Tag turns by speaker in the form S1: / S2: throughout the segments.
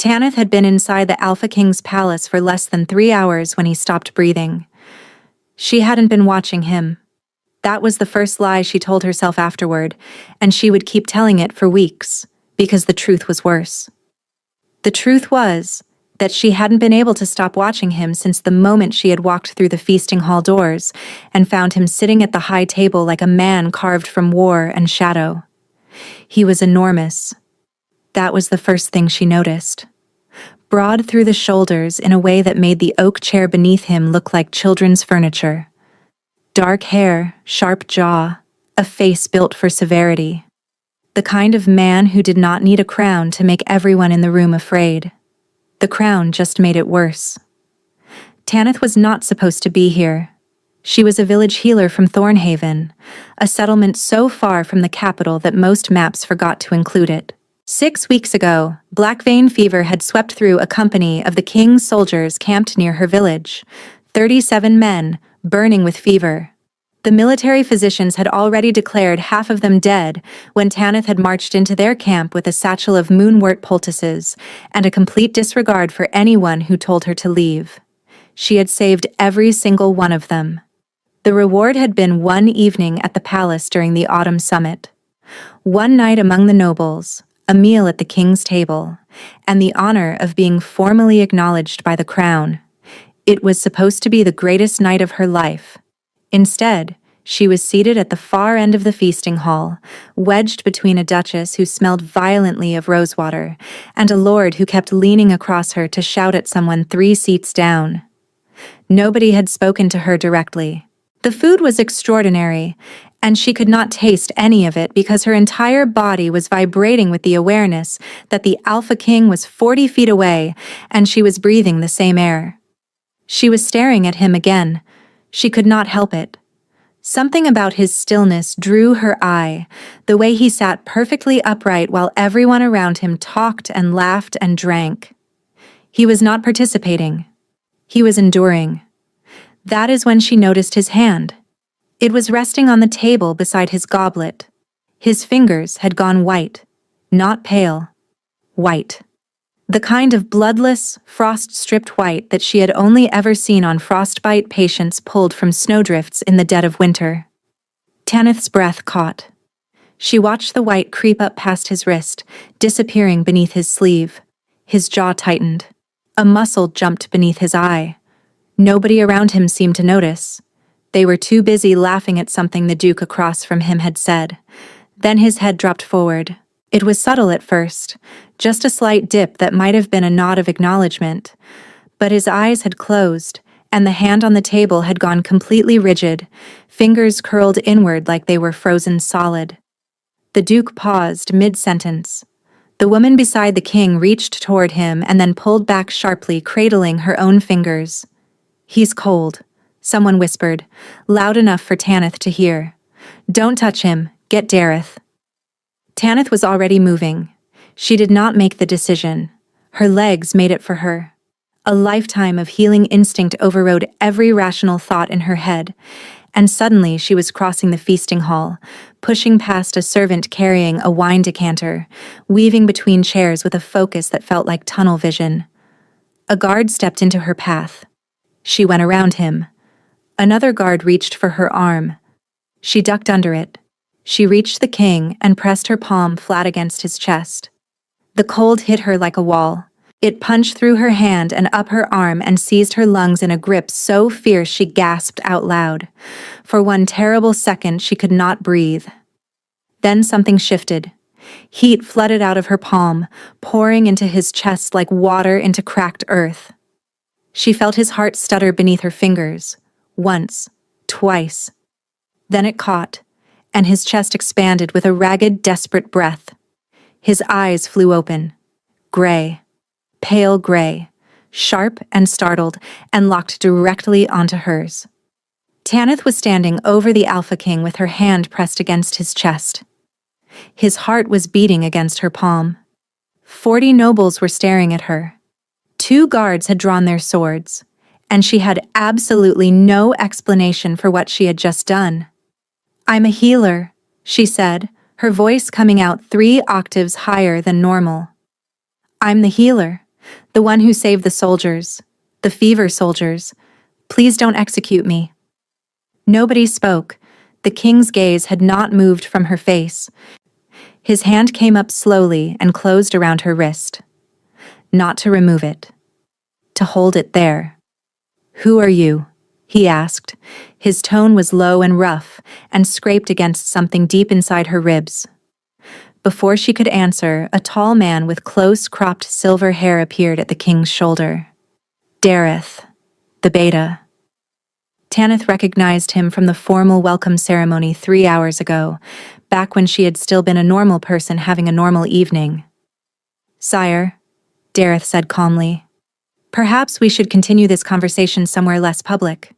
S1: Tanith had been inside the Alpha King's palace for less than 3 hours when he stopped breathing. She hadn't been watching him. That was the first lie she told herself afterward, and she would keep telling it for weeks, because the truth was worse. The truth was that she hadn't been able to stop watching him since the moment she had walked through the feasting hall doors and found him sitting at the high table like a man carved from war and shadow. He was enormous. That was the first thing she noticed. Broad through the shoulders in a way that made the oak chair beneath him look like children's furniture. Dark hair, sharp jaw, a face built for severity. The kind of man who did not need a crown to make everyone in the room afraid. The crown just made it worse. Tanith was not supposed to be here. She was a village healer from Thornhaven, a settlement so far from the capital that most maps forgot to include it. 6 weeks ago, black vein fever had swept through a company of the king's soldiers camped near her village. 37 men, burning with fever. The military physicians had already declared half of them dead when Tanith had marched into their camp with a satchel of moonwort poultices and a complete disregard for anyone who told her to leave. She had saved every single one of them. The reward had been one evening at the palace during the autumn summit. One night among the nobles, a meal at the king's table, and the honor of being formally acknowledged by the crown. It was supposed to be the greatest night of her life. Instead, she was seated at the far end of the feasting hall, wedged between a duchess who smelled violently of rosewater and a lord who kept leaning across her to shout at someone 3 seats down. Nobody had spoken to her directly. The food was extraordinary, and she could not taste any of it because her entire body was vibrating with the awareness that the Alpha King was 40 feet away and she was breathing the same air. She was staring at him again. She could not help it. Something about his stillness drew her eye, the way he sat perfectly upright while everyone around him talked and laughed and drank. He was not participating. He was enduring. That is when she noticed his hand. It was resting on the table beside his goblet. His fingers had gone white, not pale, white. The kind of bloodless, frost-stripped white that she had only ever seen on frostbite patients pulled from snowdrifts in the dead of winter. Tanith's breath caught. She watched the white creep up past his wrist, disappearing beneath his sleeve. His jaw tightened. A muscle jumped beneath his eye. Nobody around him seemed to notice. They were too busy laughing at something the Duke across from him had said. Then his head dropped forward. It was subtle at first, just a slight dip that might have been a nod of acknowledgement. But his eyes had closed, and the hand on the table had gone completely rigid, fingers curled inward like they were frozen solid. The Duke paused mid-sentence. The woman beside the king reached toward him and then pulled back sharply, cradling her own fingers. "He's cold," someone whispered, loud enough for Tanith to hear. "Don't touch him, get Dareth." Tanith was already moving. She did not make the decision. Her legs made it for her. A lifetime of healing instinct overrode every rational thought in her head, and suddenly she was crossing the feasting hall, pushing past a servant carrying a wine decanter, weaving between chairs with a focus that felt like tunnel vision. A guard stepped into her path. She went around him. Another guard reached for her arm. She ducked under it. She reached the king and pressed her palm flat against his chest. The cold hit her like a wall. It punched through her hand and up her arm and seized her lungs in a grip so fierce she gasped out loud. For one terrible second she could not breathe. Then something shifted. Heat flooded out of her palm, pouring into his chest like water into cracked earth. She felt his heart stutter beneath her fingers. Once, twice. Then it caught, and his chest expanded with a ragged, desperate breath. His eyes flew open. Gray. Pale gray. Sharp and startled, and locked directly onto hers. Tanith was standing over the Alpha King with her hand pressed against his chest. His heart was beating against her palm. 40 nobles were staring at her. 2 guards had drawn their swords, and she had absolutely no explanation for what she had just done. "I'm a healer," she said, her voice coming out 3 octaves higher than normal. "I'm the healer. The one who saved the soldiers. The fever soldiers. Please don't execute me. Nobody spoke. The king's gaze had not moved from her face. His hand came up slowly and closed around her wrist. Not to remove it. To hold it there. "Who are you?" he asked. His tone was low and rough, and scraped against something deep inside her ribs. Before she could answer, a tall man with close-cropped silver hair appeared at the king's shoulder. Dareth, the beta. Tanith recognized him from the formal welcome ceremony 3 hours ago, back when she had still been a normal person having a normal evening. "Sire," Dareth said calmly, "perhaps we should continue this conversation somewhere less public."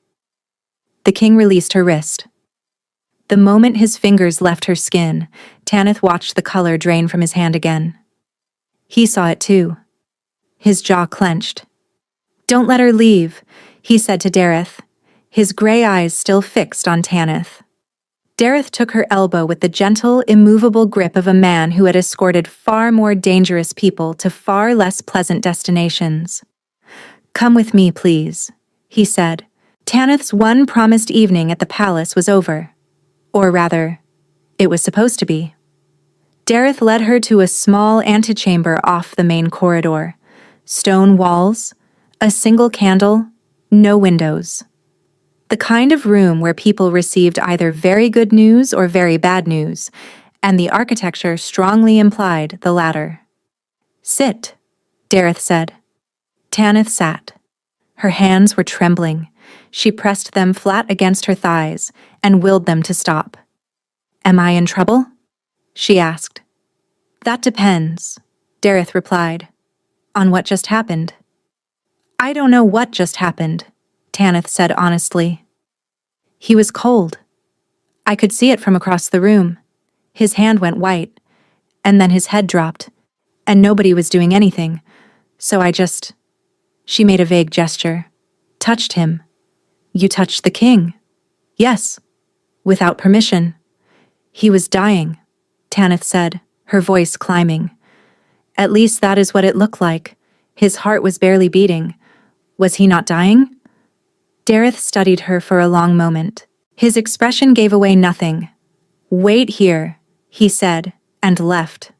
S1: The king released her wrist. The moment his fingers left her skin, Tanith watched the color drain from his hand again. He saw it too. His jaw clenched. "Don't let her leave," he said to Dareth, his gray eyes still fixed on Tanith. Dareth took her elbow with the gentle, immovable grip of a man who had escorted far more dangerous people to far less pleasant destinations. "Come with me, please," he said. Tanith's one promised evening at the palace was over. Or rather, it was supposed to be. Dareth led her to a small antechamber off the main corridor. Stone walls, a single candle, no windows. The kind of room where people received either very good news or very bad news, and the architecture strongly implied the latter. "Sit," Dareth said. Tanith sat. Her hands were trembling. She pressed them flat against her thighs and willed them to stop. "Am I in trouble?" she asked. "That depends," Dareth replied. "On what just happened." "I don't know what just happened," Tanith said honestly. "He was cold. I could see it from across the room. His hand went white, and then his head dropped, and nobody was doing anything, so I just—" She made a vague gesture. "Touched him." "You touched the king?" "Yes. Without permission." "He was dying," Tanith said, her voice climbing. "At least that is what it looked like. His heart was barely beating. Was he not dying?" Dareth studied her for a long moment. His expression gave away nothing. "Wait here," he said, and left.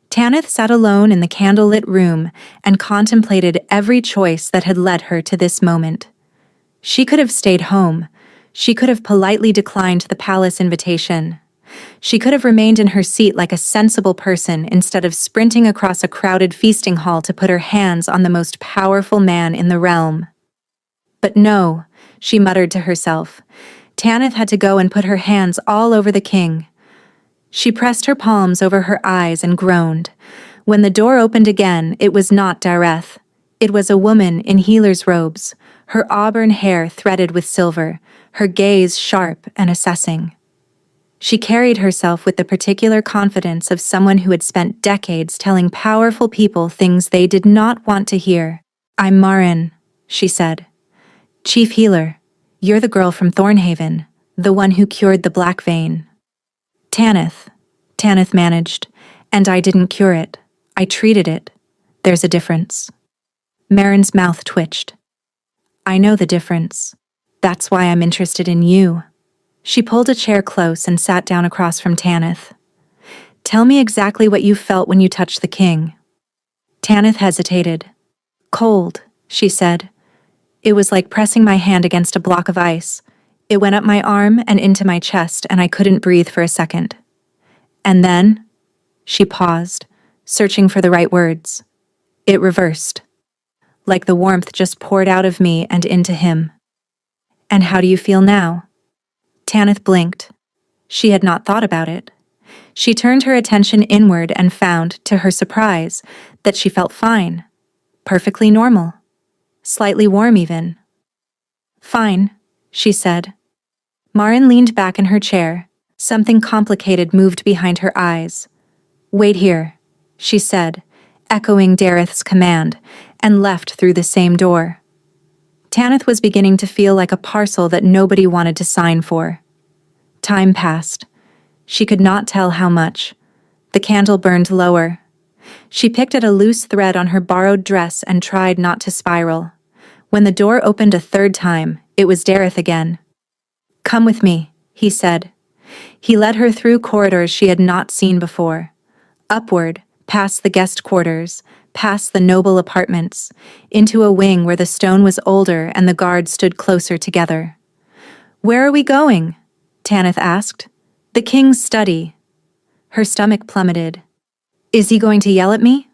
S1: Tanith sat alone in the candlelit room and contemplated every choice that had led her to this moment. She could have stayed home. She could have politely declined the palace invitation. She could have remained in her seat like a sensible person instead of sprinting across a crowded feasting hall to put her hands on the most powerful man in the realm. But no, she muttered to herself. Tanith had to go and put her hands all over the king. She pressed her palms over her eyes and groaned. When the door opened again, it was not Dareth. It was a woman in healer's robes, her auburn hair threaded with silver, her gaze sharp and assessing. She carried herself with the particular confidence of someone who had spent decades telling powerful people things they did not want to hear. "I'm Marin," she said. "Chief healer. You're the girl from Thornhaven, the one who cured the black vein." Tanith managed, "and I didn't cure it. I treated it. There's a difference." Marin's mouth twitched. "I know the difference. That's why I'm interested in you." She pulled a chair close and sat down across from Tanith. "Tell me exactly what you felt when you touched the king." Tanith hesitated. "Cold," she said. "It was like pressing my hand against a block of ice. It went up my arm and into my chest, and I couldn't breathe for a second. And then," she paused, searching for the right words, "it reversed. Like the warmth just poured out of me and into him." "And how do you feel now?" Tanith blinked. She had not thought about it. She turned her attention inward and found, to her surprise, that she felt fine. Perfectly normal. Slightly warm even. "Fine," she said. Marin leaned back in her chair. Something complicated moved behind her eyes. "Wait here," she said, echoing Dareth's command, and left through the same door. Tanith was beginning to feel like a parcel that nobody wanted to sign for. Time passed. She could not tell how much. The candle burned lower. She picked at a loose thread on her borrowed dress and tried not to spiral. When the door opened a third time, it was Dareth again. "Come with me," he said. He led her through corridors she had not seen before. Upward, past the guest quarters, past the noble apartments, into a wing where the stone was older and the guards stood closer together. "Where are we going?" Tanith asked. "The king's study." Her stomach plummeted. "Is he going to yell at me?"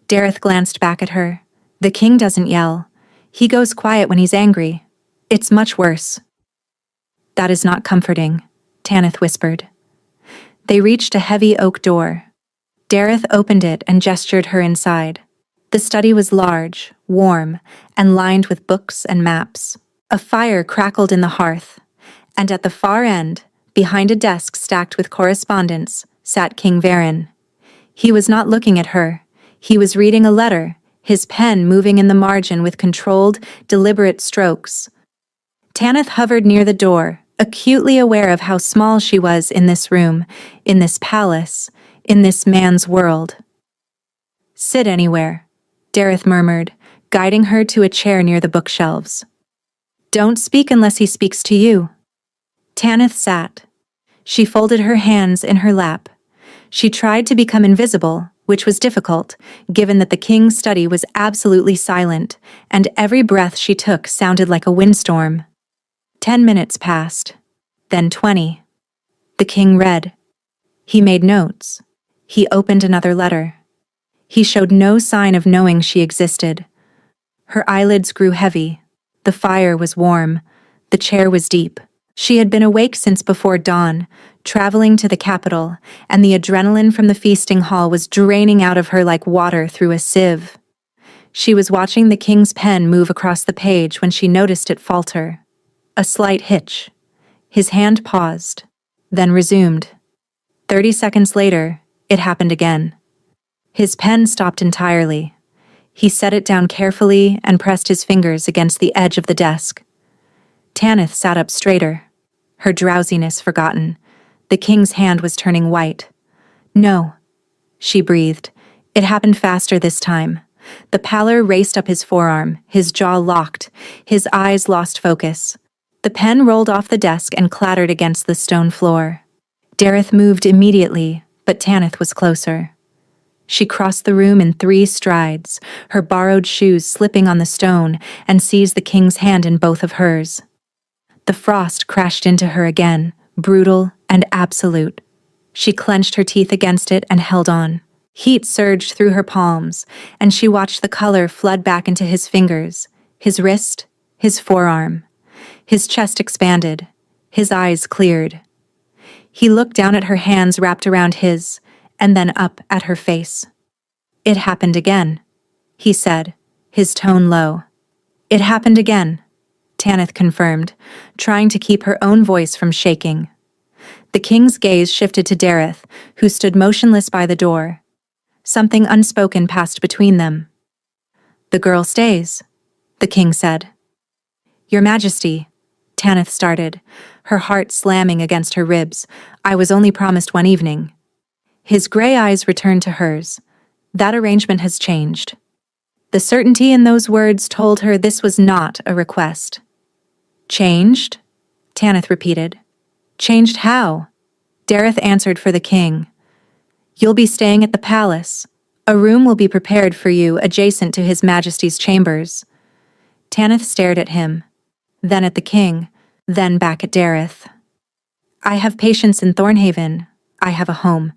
S1: Dareth glanced back at her. "The king doesn't yell. He goes quiet when he's angry. It's much worse." "That is not comforting," Tanith whispered. They reached a heavy oak door. Dareth opened it and gestured her inside. The study was large, warm, and lined with books and maps. A fire crackled in the hearth, and at the far end, behind a desk stacked with correspondence, sat King Varen. He was not looking at her. He was reading a letter, his pen moving in the margin with controlled, deliberate strokes. Tanith hovered near the door, acutely aware of how small she was in this room, in this palace, in this man's world. "Sit anywhere," Dareth murmured, guiding her to a chair near the bookshelves. "Don't speak unless he speaks to you." Tanith sat. She folded her hands in her lap. She tried to become invisible, which was difficult, given that the king's study was absolutely silent, and every breath she took sounded like a windstorm. 10 minutes passed. Then 20. The king read. He made notes. He opened another letter. He showed no sign of knowing she existed. Her eyelids grew heavy. The fire was warm. The chair was deep. She had been awake since before dawn, traveling to the capital, and the adrenaline from the feasting hall was draining out of her like water through a sieve. She was watching the king's pen move across the page when she noticed it falter. A slight hitch. His hand paused, then resumed. 30 seconds later, it happened again. His pen stopped entirely. He set it down carefully and pressed his fingers against the edge of the desk. Tanith sat up straighter, her drowsiness forgotten. The king's hand was turning white. "No," she breathed. It happened faster this time. The pallor raced up his forearm, his jaw locked, his eyes lost focus. The pen rolled off the desk and clattered against the stone floor. Dareth moved immediately, but Tanith was closer. She crossed the room in 3 strides, her borrowed shoes slipping on the stone, and seized the king's hand in both of hers. The frost crashed into her again, brutal and absolute. She clenched her teeth against it and held on. Heat surged through her palms, and she watched the color flood back into his fingers, his wrist, his forearm. His chest expanded, his eyes cleared. He looked down at her hands wrapped around his, and then up at her face. "It happened again," he said, his tone low. "It happened again," Tanith confirmed, trying to keep her own voice from shaking. The king's gaze shifted to Dareth, who stood motionless by the door. Something unspoken passed between them. "The girl stays," the king said. "Your Majesty," Tanith started, her heart slamming against her ribs. "I was only promised one evening." His gray eyes returned to hers. "That arrangement has changed." The certainty in those words told her this was not a request. "Changed?" Tanith repeated. "Changed how?" Dareth answered for the king. "You'll be staying at the palace. A room will be prepared for you adjacent to His Majesty's chambers." Tanith stared at him, then at the king, then back at Dareth. "I have patients in Thornhaven. I have a home.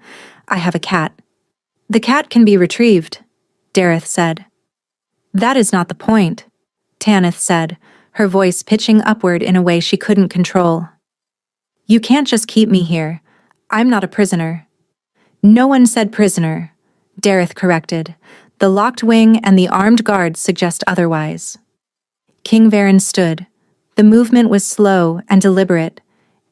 S1: I have a cat." "The cat can be retrieved," Dareth said. "That is not the point," Tanith said, her voice pitching upward in a way she couldn't control. "You can't just keep me here. I'm not a prisoner." "No one said prisoner," Dareth corrected. "The locked wing and the armed guards suggest otherwise." King Varen stood. The movement was slow and deliberate,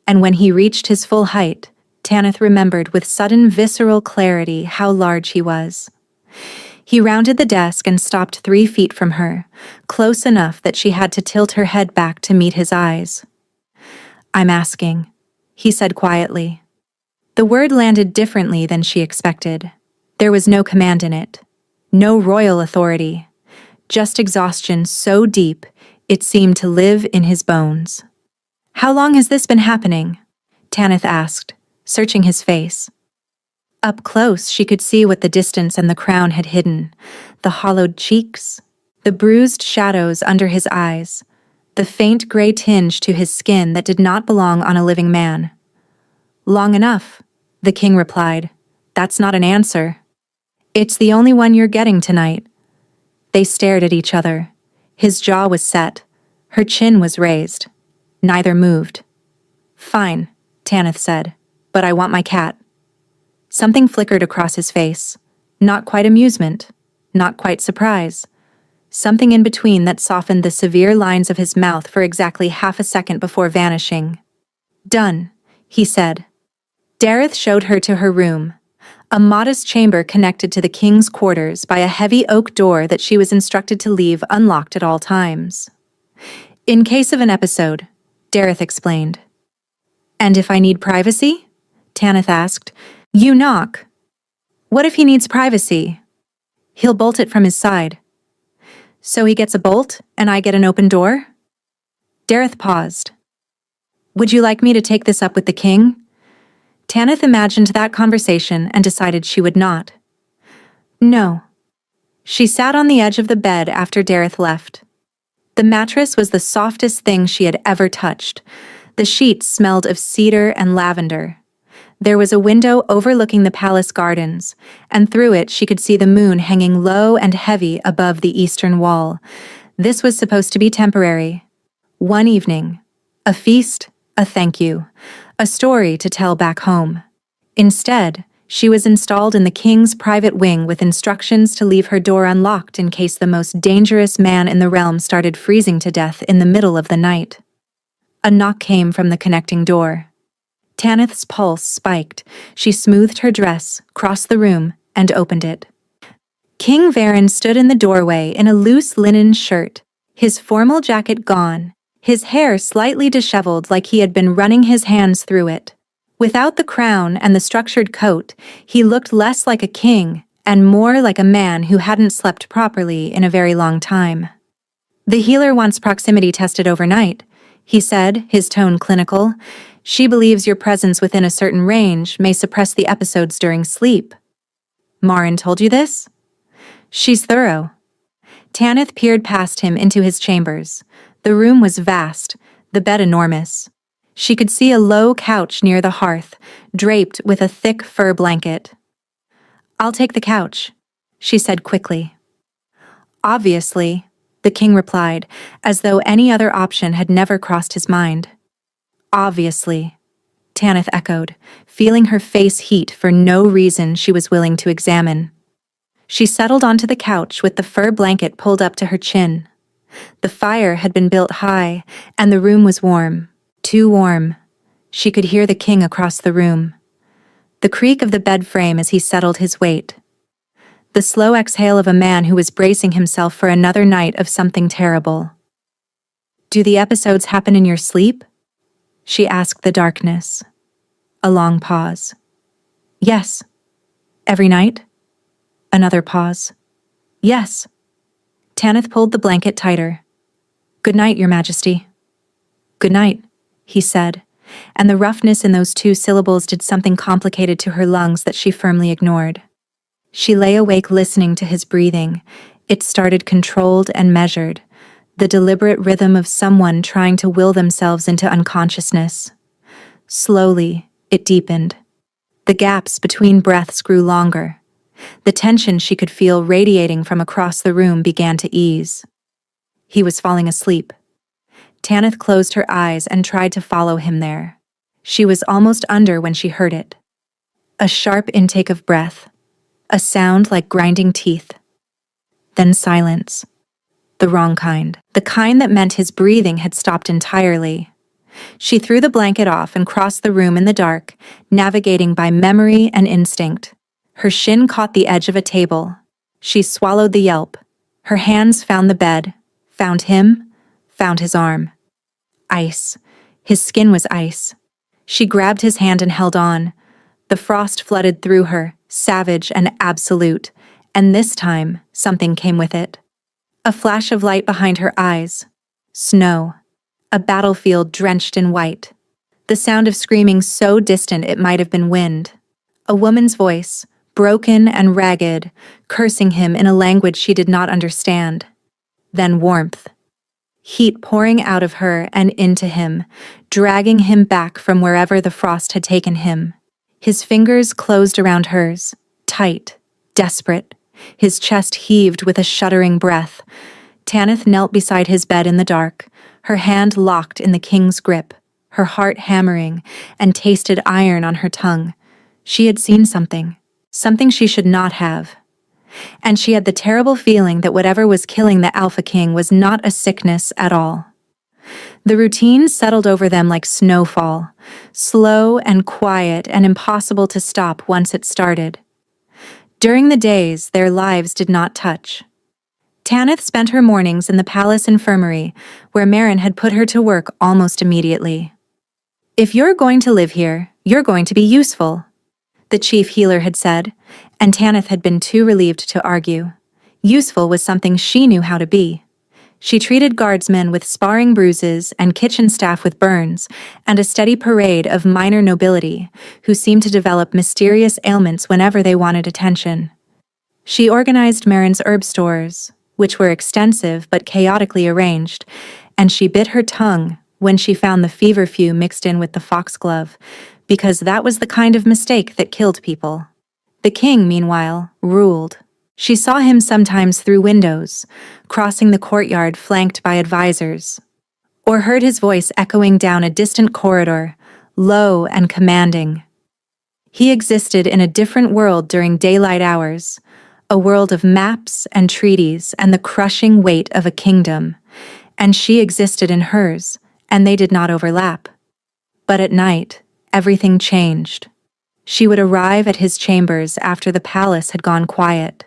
S1: and when he reached his full height, Tanith remembered with sudden visceral clarity how large he was. He rounded the desk and stopped 3 feet from her, close enough that she had to tilt her head back to meet his eyes. "I'm asking," he said quietly. The word landed differently than she expected. There was no command in it, No royal authority. Just exhaustion so deep, it seemed to live in his bones. "How long has this been happening?" Tanith asked, searching his face. Up close, she could see what the distance and the crown had hidden: the hollowed cheeks, the bruised shadows under his eyes, the faint gray tinge to his skin that did not belong on a living man. "Long enough," the king replied. "That's not an answer. It's the only one you're getting tonight." They stared at each other. His jaw was set. Her chin was raised. Neither moved. "Fine," Tanith said, "but I want my cat." Something flickered across his face. Not quite amusement. Not quite surprise. Something in between that softened the severe lines of his mouth for exactly half a second before vanishing. "Done," he said. Dareth showed her to her room, a modest chamber connected to the king's quarters by a heavy oak door that she was instructed to leave unlocked at all times. "In case of an episode," Dareth explained. "And if I need privacy?" Tanith asked. "You knock." "What if he needs privacy?" "He'll bolt it from his side." "So he gets a bolt, and I get an open door?" Dareth paused. "Would you like me to take this up with the king?" Tanith imagined that conversation and decided she would not. No. She sat on the edge of the bed after Dareth left. The mattress was the softest thing she had ever touched. The sheets smelled of cedar and lavender. There was a window overlooking the palace gardens, and through it she could see the moon hanging low and heavy above the eastern wall. This was supposed to be temporary. One evening. A feast, a thank you, a story to tell back home. Instead, she was installed in the king's private wing with instructions to leave her door unlocked in case the most dangerous man in the realm started freezing to death in the middle of the night. A knock came from the connecting door. Tanith's pulse spiked. She smoothed her dress, crossed the room, and opened it. King Varen stood in the doorway in a loose linen shirt, his formal jacket gone, his hair slightly disheveled like he had been running his hands through it. Without the crown and the structured coat, he looked less like a king and more like a man who hadn't slept properly in a very long time. "The healer wants proximity tested overnight," he said, his tone clinical. "She believes your presence within a certain range may suppress the episodes during sleep." "Marin told you this?" "She's thorough." Tanith peered past him into his chambers. The room was vast, the bed enormous. She could see a low couch near the hearth, draped with a thick fur blanket. "I'll take the couch," she said quickly. "Obviously," the king replied, as though any other option had never crossed his mind. "Obviously," Tanith echoed, feeling her face heat for no reason she was willing to examine. She settled onto the couch with the fur blanket pulled up to her chin. The fire had been built high, and the room was warm. Too warm. She could hear the king across the room. The creak of the bed frame as he settled his weight. The slow exhale of a man who was bracing himself for another night of something terrible. "Do the episodes happen in your sleep?" she asked the darkness. A long pause. "Yes." "Every night?" Another pause. "Yes." Tanith pulled the blanket tighter. "Good night, Your Majesty." "Good night," he said, and the roughness in those two syllables did something complicated to her lungs that she firmly ignored. She lay awake listening to his breathing. It started controlled and measured, the deliberate rhythm of someone trying to will themselves into unconsciousness. Slowly, it deepened. The gaps between breaths grew longer. The tension she could feel radiating from across the room began to ease. He was falling asleep. Tanith closed her eyes and tried to follow him there. She was almost under when she heard it. A sharp intake of breath. A sound like grinding teeth. Then silence. The wrong kind. The kind that meant his breathing had stopped entirely. She threw the blanket off and crossed the room in the dark, navigating by memory and instinct. Her shin caught the edge of a table. She swallowed the yelp. Her hands found the bed, found him, found his arm. Ice. His skin was ice. She grabbed his hand and held on. The frost flooded through her, savage and absolute, And this time, something came with it. A flash of light behind her eyes. Snow. A battlefield drenched in white. The sound of screaming so distant it might have been wind. A woman's voice, broken and ragged, cursing him in a language she did not understand. Then warmth. Heat pouring out of her and into him, dragging him back from wherever the frost had taken him. His fingers closed around hers, tight, desperate. His chest heaved with a shuddering breath. Tanith knelt beside his bed in the dark, her hand locked in the king's grip, her heart hammering, and tasted iron on her tongue. She had seen something she should not have. And she had the terrible feeling that whatever was killing the Alpha King was not a sickness at all. The routine settled over them like snowfall, slow and quiet and impossible to stop once it started. During the days, their lives did not touch. Tanith spent her mornings in the palace infirmary, where Marin had put her to work almost immediately. "If you're going to live here, you're going to be useful," the chief healer had said, and Tanith had been too relieved to argue. Useful was something she knew how to be. She treated guardsmen with sparring bruises and kitchen staff with burns, and a steady parade of minor nobility who seemed to develop mysterious ailments whenever they wanted attention. She organized Marin's herb stores, which were extensive but chaotically arranged, and she bit her tongue when she found the feverfew mixed in with the foxglove, because that was the kind of mistake that killed people. The king, meanwhile, ruled. She saw him sometimes through windows, crossing the courtyard flanked by advisors, or heard his voice echoing down a distant corridor, low and commanding. He existed in a different world during daylight hours, a world of maps and treaties and the crushing weight of a kingdom, and she existed in hers, and they did not overlap. But at night, everything changed. She would arrive at his chambers after the palace had gone quiet.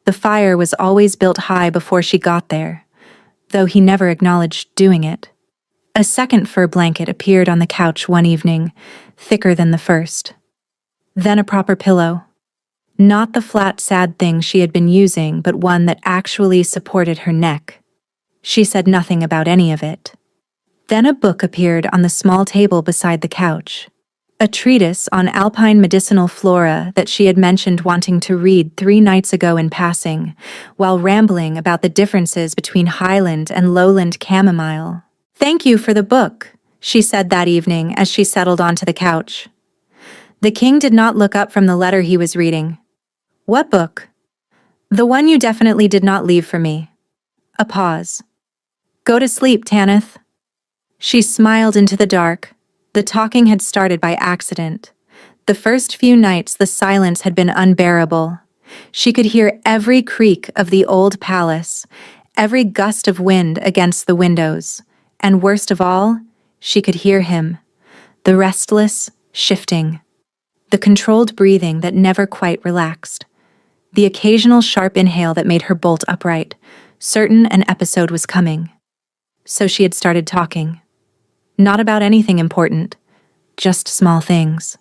S1: The fire was always built high before she got there, though he never acknowledged doing it. A second fur blanket appeared on the couch one evening, thicker than the first. Then a proper pillow. Not the flat, sad thing she had been using, but one that actually supported her neck. She said nothing about any of it. Then a book appeared on the small table beside the couch. A treatise on alpine medicinal flora that she had mentioned wanting to read 3 nights ago in passing, while rambling about the differences between highland and lowland chamomile. "Thank you for the book," she said that evening as she settled onto the couch. The king did not look up from the letter he was reading. "What book?" "The one you definitely did not leave for me." A pause. "Go to sleep, Tanith." She smiled into the dark. The talking had started by accident. The first few nights the silence had been unbearable. She could hear every creak of the old palace, every gust of wind against the windows, and worst of all, she could hear him, the restless, shifting, the controlled breathing that never quite relaxed, the occasional sharp inhale that made her bolt upright, certain an episode was coming. So she had started talking. Not about anything important, just small things.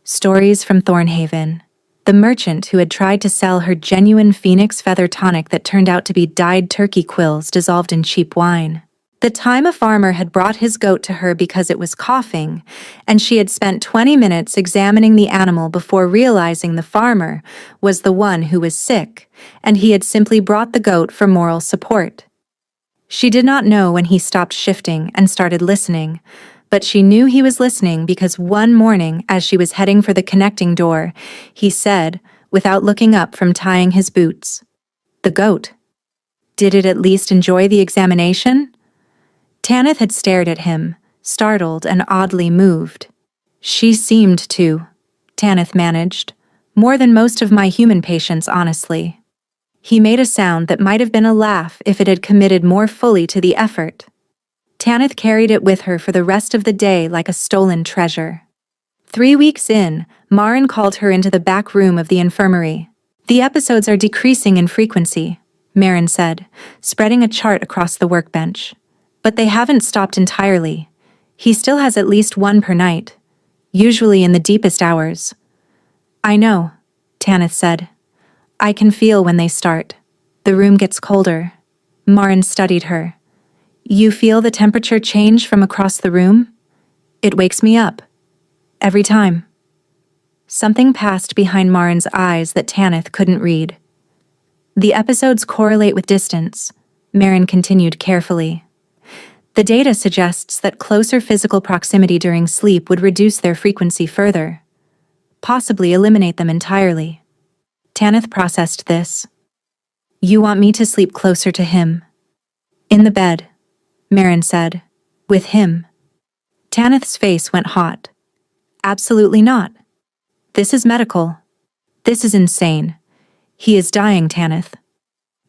S1: Stories from Thornhaven. The merchant who had tried to sell her genuine phoenix feather tonic that turned out to be dyed turkey quills dissolved in cheap wine. The time a farmer had brought his goat to her because it was coughing, and she had spent 20 minutes examining the animal before realizing the farmer was the one who was sick, and he had simply brought the goat for moral support. She did not know when he stopped shifting and started listening, but she knew he was listening because one morning, as she was heading for the connecting door, he said, without looking up from tying his boots, "The goat. Did it at least enjoy the examination?" Tanith had stared at him, startled and oddly moved. "She seemed to," Tanith managed, "more than most of my human patients, honestly." He made a sound that might have been a laugh if it had committed more fully to the effort. Tanith carried it with her for the rest of the day like a stolen treasure. 3 weeks in, Marin called her into the back room of the infirmary. "The episodes are decreasing in frequency," Marin said, spreading a chart across the workbench. "But they haven't stopped entirely. He still has at least 1 per night, usually in the deepest hours." "I know," Tanith said. I can feel when they start. The room gets colder. Marin studied her. You feel the temperature change from across the room? It wakes me up. Every time. Something passed behind Marin's eyes that Tanith couldn't read. The episodes correlate with distance, Marin continued carefully. The data suggests that closer physical proximity during sleep would reduce their frequency further, possibly eliminate them entirely. Tanith processed this. You want me to sleep closer to him? In the bed, Marin said. With him. Tanith's face went hot. Absolutely not. This is medical. This is insane. He is dying, Tanith.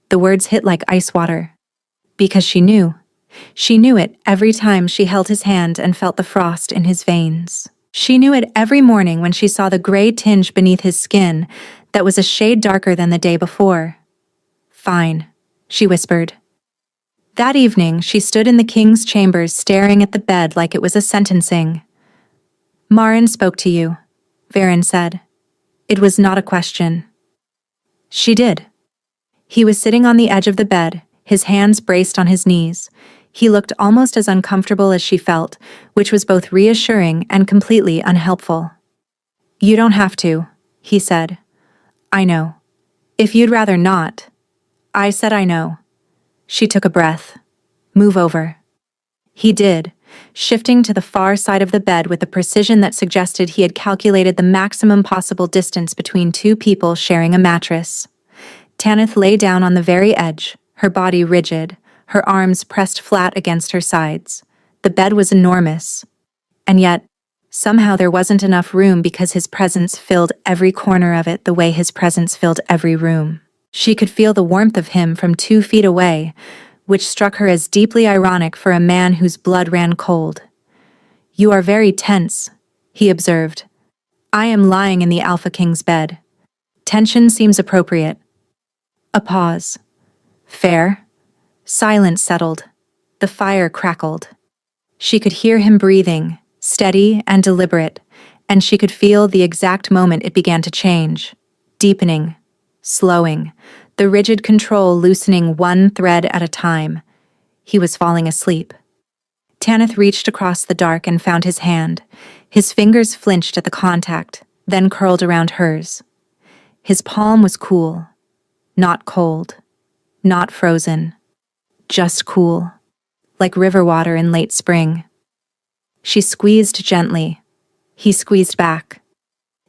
S1: The words hit like ice water. Because she knew. She knew it every time she held his hand and felt the frost in his veins. She knew it every morning when she saw the gray tinge beneath his skin that was a shade darker than the day before. Fine, she whispered. That evening, she stood in the king's chambers staring at the bed like it was a sentencing. Marin spoke to you, Varen said. It was not a question. She did. He was sitting on the edge of the bed, his hands braced on his knees. He looked almost as uncomfortable as she felt, which was both reassuring and completely unhelpful. You don't have to, he said. I know. If you'd rather not. I said I know. She took a breath. Move over. He did, shifting to the far side of the bed with a precision that suggested he had calculated the maximum possible distance between two people sharing a mattress. Tanith lay down on the very edge, her body rigid, her arms pressed flat against her sides. The bed was enormous. And yet, somehow there wasn't enough room because his presence filled every corner of it the way his presence filled every room. She could feel the warmth of him from 2 feet away, which struck her as deeply ironic for a man whose blood ran cold. You are very tense, he observed. I am lying in the Alpha King's bed. Tension seems appropriate. A pause. Fair. Silence settled. The fire crackled. She could hear him breathing, steady and deliberate, and she could feel the exact moment it began to change, deepening, slowing, the rigid control loosening one thread at a time. He was falling asleep. Tanith reached across the dark and found his hand. His fingers flinched at the contact, then curled around hers. His palm was cool, not cold, not frozen, just cool, like river water in late spring. She squeezed gently. He squeezed back.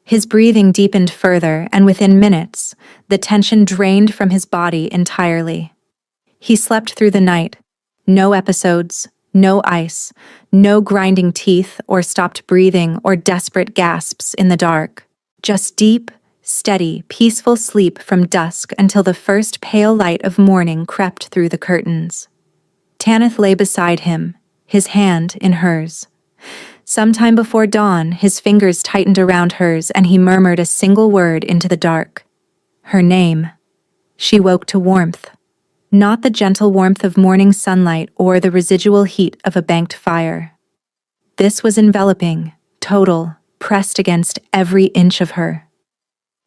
S1: His breathing deepened further, and within minutes, the tension drained from his body entirely. He slept through the night. No episodes, no ice, no grinding teeth or stopped breathing or desperate gasps in the dark. Just deep, steady, peaceful sleep from dusk until the first pale light of morning crept through the curtains. Tanith lay beside him, his hand in hers. Sometime before dawn, his fingers tightened around hers and he murmured a single word into the dark. Her name. She woke to warmth. Not the gentle warmth of morning sunlight or the residual heat of a banked fire. This was enveloping, total, pressed against every inch of her.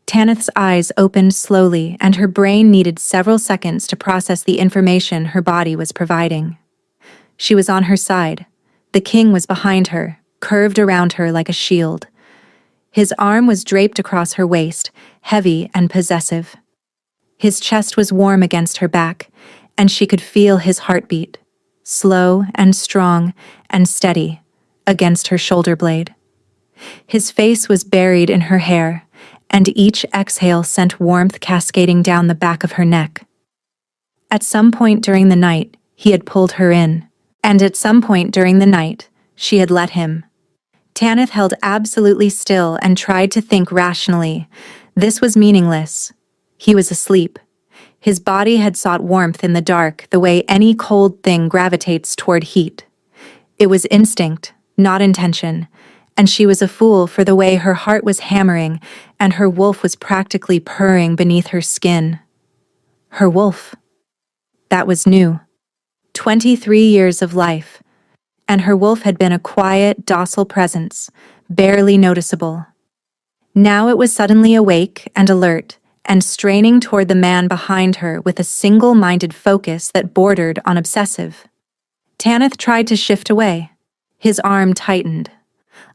S1: Tanith's eyes opened slowly and her brain needed several seconds to process the information her body was providing. She was on her side. The king was behind her, curved around her like a shield. His arm was draped across her waist, heavy and possessive. His chest was warm against her back, and she could feel his heartbeat, slow and strong and steady, against her shoulder blade. His face was buried in her hair, and each exhale sent warmth cascading down the back of her neck. At some point during the night, he had pulled her in, and at some point during the night, she had let him. Tanith held absolutely still and tried to think rationally. This was meaningless. He was asleep. His body had sought warmth in the dark the way any cold thing gravitates toward heat. It was instinct, not intention, and she was a fool for the way her heart was hammering and her wolf was practically purring beneath her skin. Her wolf. That was new. 23 years of life. And her wolf had been a quiet, docile presence, barely noticeable. Now it was suddenly awake and alert, and straining toward the man behind her with a single-minded focus that bordered on obsessive. Tanith tried to shift away. His arm tightened.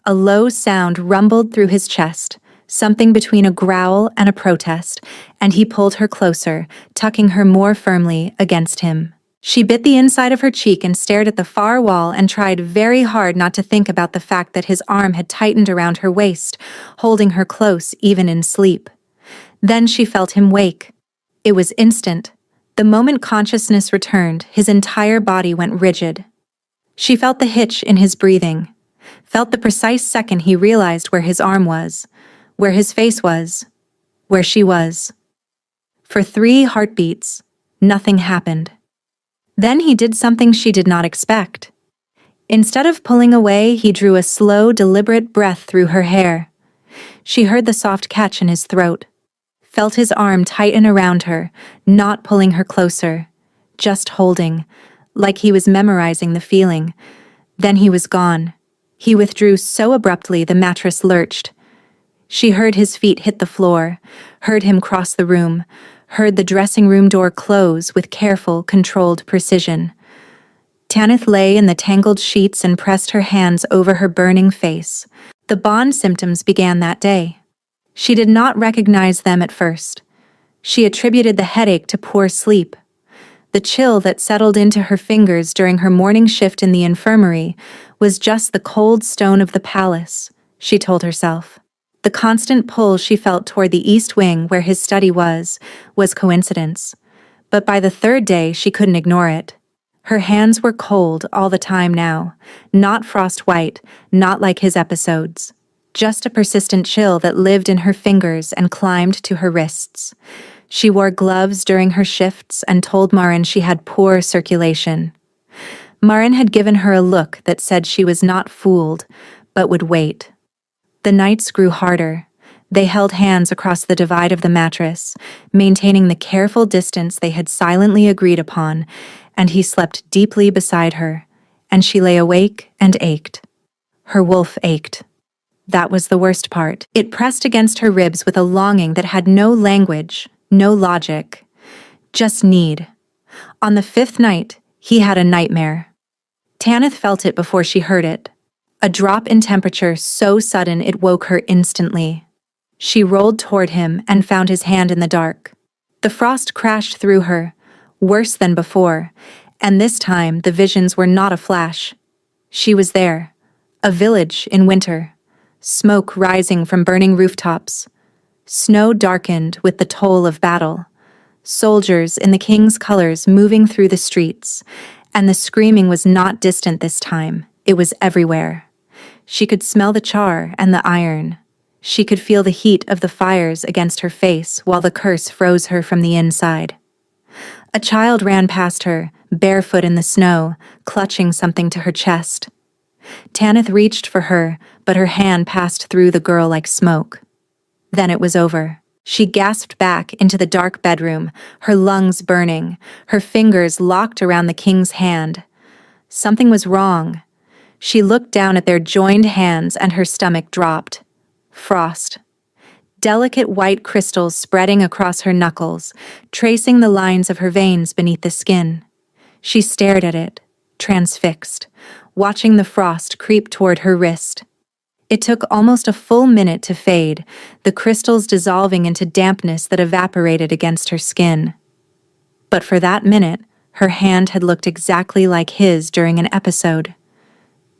S1: A low sound rumbled through his chest, something between a growl and a protest, and he pulled her closer, tucking her more firmly against him. She bit the inside of her cheek and stared at the far wall and tried very hard not to think about the fact that his arm had tightened around her waist, holding her close even in sleep. Then she felt him wake. It was instant. The moment consciousness returned, his entire body went rigid. She felt the hitch in his breathing, felt the precise second he realized where his arm was, where his face was, where she was. For 3 heartbeats, nothing happened. Then he did something she did not expect. Instead of pulling away, he drew a slow, deliberate breath through her hair. She heard the soft catch in his throat, felt his arm tighten around her, not pulling her closer, just holding, like he was memorizing the feeling. Then he was gone. He withdrew so abruptly the mattress lurched. She heard his feet hit the floor, heard him cross the room, heard the dressing room door close with careful, controlled precision. Tanith lay in the tangled sheets and pressed her hands over her burning face. The bond symptoms began that day. She did not recognize them at first. She attributed the headache to poor sleep. The chill that settled into her fingers during her morning shift in the infirmary was just the cold stone of the palace, she told herself. The constant pull she felt toward the east wing where his study was coincidence. But by the 3rd day, she couldn't ignore it. Her hands were cold all the time now, not frost white, not like his episodes. Just a persistent chill that lived in her fingers and climbed to her wrists. She wore gloves during her shifts and told Marin she had poor circulation. Marin had given her a look that said she was not fooled, but would wait. The nights grew harder. They held hands across the divide of the mattress, maintaining the careful distance they had silently agreed upon, and he slept deeply beside her, and she lay awake and ached. Her wolf ached. That was the worst part. It pressed against her ribs with a longing that had no language, no logic, just need. On the 5th night, he had a nightmare. Tanith felt it before she heard it. A drop in temperature so sudden it woke her instantly. She rolled toward him and found his hand in the dark. The frost crashed through her, worse than before, and this time the visions were not a flash. She was there, a village in winter, smoke rising from burning rooftops, snow darkened with the toll of battle, soldiers in the king's colors moving through the streets, and the screaming was not distant this time, it was everywhere. She could smell the char and the iron. She could feel the heat of the fires against her face while the curse froze her from the inside. A child ran past her, barefoot in the snow, clutching something to her chest. Tanith reached for her, but her hand passed through the girl like smoke. Then it was over. She gasped back into the dark bedroom, her lungs burning, her fingers locked around the king's hand. Something was wrong. She looked down at their joined hands and her stomach dropped. Frost. Delicate white crystals spreading across her knuckles, tracing the lines of her veins beneath the skin. She stared at it, transfixed, watching the frost creep toward her wrist. It took almost a full minute to fade, the crystals dissolving into dampness that evaporated against her skin. But for that minute, her hand had looked exactly like his during an episode.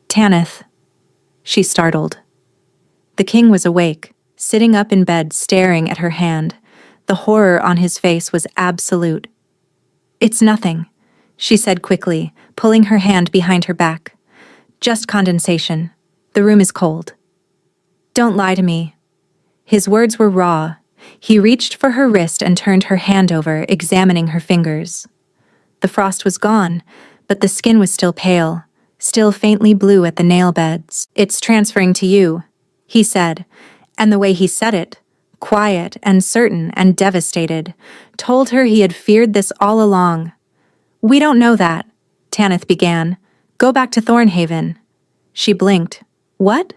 S1: Tanith. She startled. The king was awake, sitting up in bed staring at her hand. The horror on his face was absolute. "It's nothing," she said quickly, pulling her hand behind her back. "Just condensation. The room is cold." "Don't lie to me." His words were raw. He reached for her wrist and turned her hand over, examining her fingers. The frost was gone, but the skin was still pale, still faintly blue at the nail beds. "It's transferring to you," he said, and the way he said it, quiet and certain and devastated, told her he had feared this all along. "We don't know that," Tanith began. "Go back to Thornhaven." She blinked. "What?"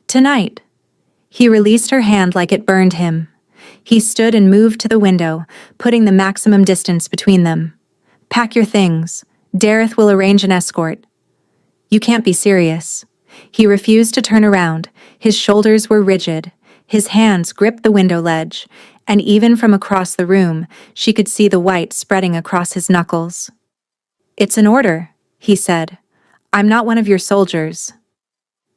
S1: "Tonight." He released her hand like it burned him. He stood and moved to the window, putting the maximum distance between them. "Pack your things. Dareth will arrange an escort." "You can't be serious." He refused to turn around. His shoulders were rigid. His hands gripped the window ledge, and even from across the room, she could see the white spreading across his knuckles. "It's an order," he said. "I'm not one of your soldiers."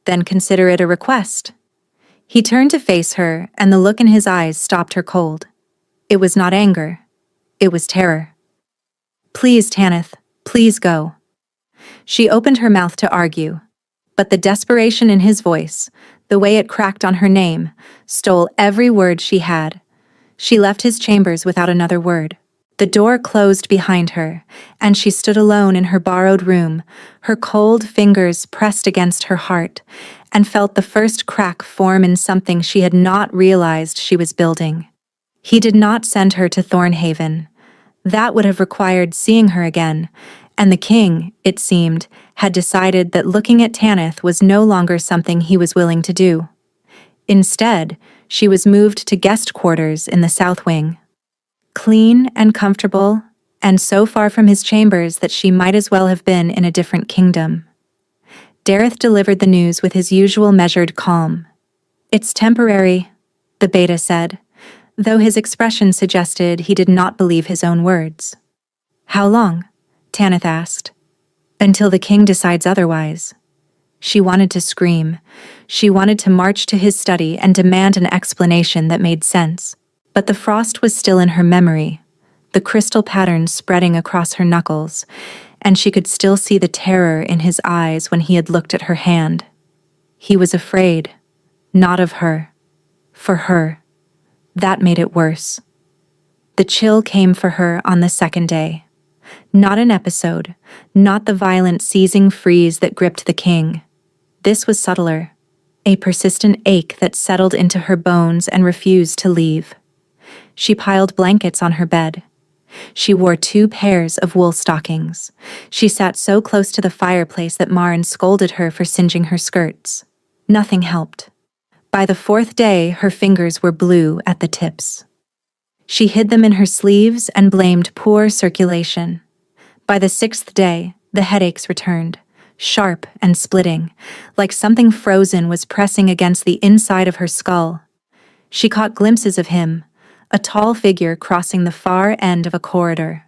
S1: "Then consider it a request." He turned to face her, and the look in his eyes stopped her cold. It was not anger. It was terror. "Please, Tanith, please go." She opened her mouth to argue, but the desperation in his voice, the way it cracked on her name, stole every word she had. She left his chambers without another word. The door closed behind her, and she stood alone in her borrowed room, her cold fingers pressed against her heart, and felt the first crack form in something she had not realized she was building. He did not send her to Thornhaven. That would have required seeing her again, and the king, it seemed, had decided that looking at Tanith was no longer something he was willing to do. Instead, she was moved to guest quarters in the south wing. Clean and comfortable, and so far from his chambers that she might as well have been in a different kingdom. Dareth delivered the news with his usual measured calm. "It's temporary," the beta said, though his expression suggested he did not believe his own words. "How long?" Tanith asked. "Until the king decides otherwise." She wanted to scream. She wanted to march to his study and demand an explanation that made sense. But the frost was still in her memory, the crystal patterns spreading across her knuckles, and she could still see the terror in his eyes when he had looked at her hand. He was afraid, not of her, for her. That made it worse. The chill came for her on the second day. Not an episode, not the violent seizing freeze that gripped the king. This was subtler, a persistent ache that settled into her bones and refused to leave. She piled blankets on her bed. She wore 2 pairs of wool stockings. She sat so close to the fireplace that Marin scolded her for singeing her skirts. Nothing helped. By the 4th day, her fingers were blue at the tips. She hid them in her sleeves and blamed poor circulation. By the 6th day, the headaches returned, sharp and splitting, like something frozen was pressing against the inside of her skull. She caught glimpses of him, a tall figure crossing the far end of a corridor.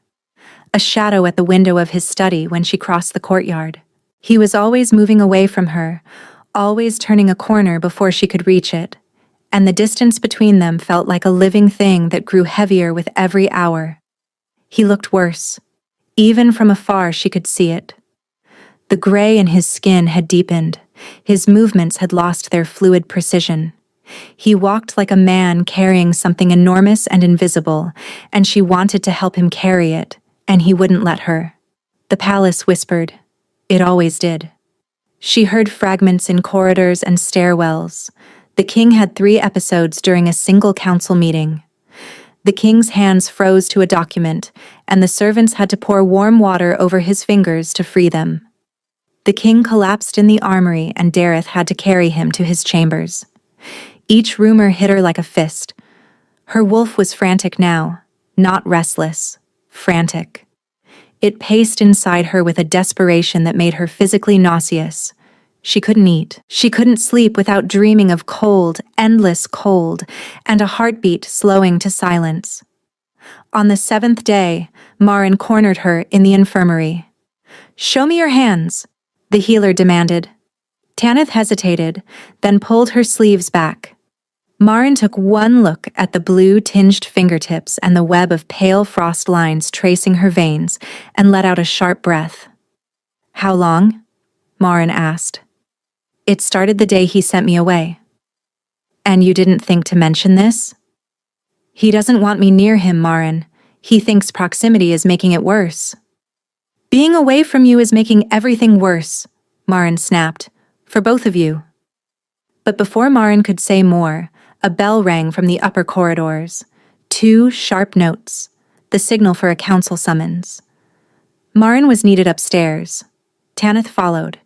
S1: A shadow at the window of his study when she crossed the courtyard. He was always moving away from her, always turning a corner before she could reach it, and the distance between them felt like a living thing that grew heavier with every hour. He looked worse. Even from afar she could see it. The gray in his skin had deepened. His movements had lost their fluid precision. He walked like a man carrying something enormous and invisible, and she wanted to help him carry it, and he wouldn't let her. The palace whispered. It always did. She heard fragments in corridors and stairwells. The king had 3 episodes during a single council meeting. The king's hands froze to a document, and the servants had to pour warm water over his fingers to free them. The king collapsed in the armory, and Dareth had to carry him to his chambers. Each rumor hit her like a fist. Her wolf was frantic now, not restless, frantic. It paced inside her with a desperation that made her physically nauseous. She couldn't eat. She couldn't sleep without dreaming of cold, endless cold, and a heartbeat slowing to silence. On the 7th day, Marin cornered her in the infirmary. "Show me your hands," the healer demanded. Tanith hesitated, then pulled her sleeves back. Marin took one look at the blue-tinged fingertips and the web of pale frost lines tracing her veins and let out a sharp breath. "How long?" Marin asked. "It started the day he sent me away." "And you didn't think to mention this?" "He doesn't want me near him, Marin. He thinks proximity is making it worse." "Being away from you is making everything worse," Marin snapped, "for both of you." But before Marin could say more, a bell rang from the upper corridors. 2 sharp notes, the signal for a council summons. Marin was needed upstairs. Tanith followed,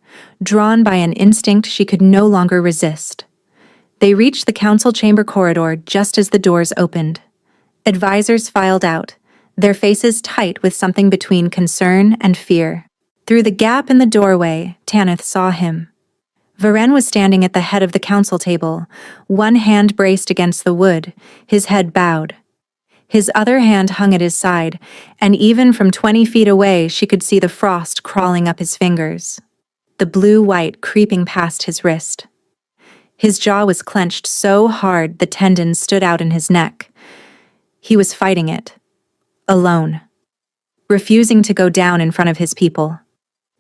S1: drawn by an instinct she could no longer resist. They reached the council chamber corridor just as the doors opened. Advisors filed out, their faces tight with something between concern and fear. Through the gap in the doorway, Tanith saw him. Varen was standing at the head of the council table, one hand braced against the wood, his head bowed. His other hand hung at his side, and even from 20 feet away she could see the frost crawling up his fingers, the blue-white creeping past his wrist. His jaw was clenched so hard the tendons stood out in his neck. He was fighting it, alone, refusing to go down in front of his people.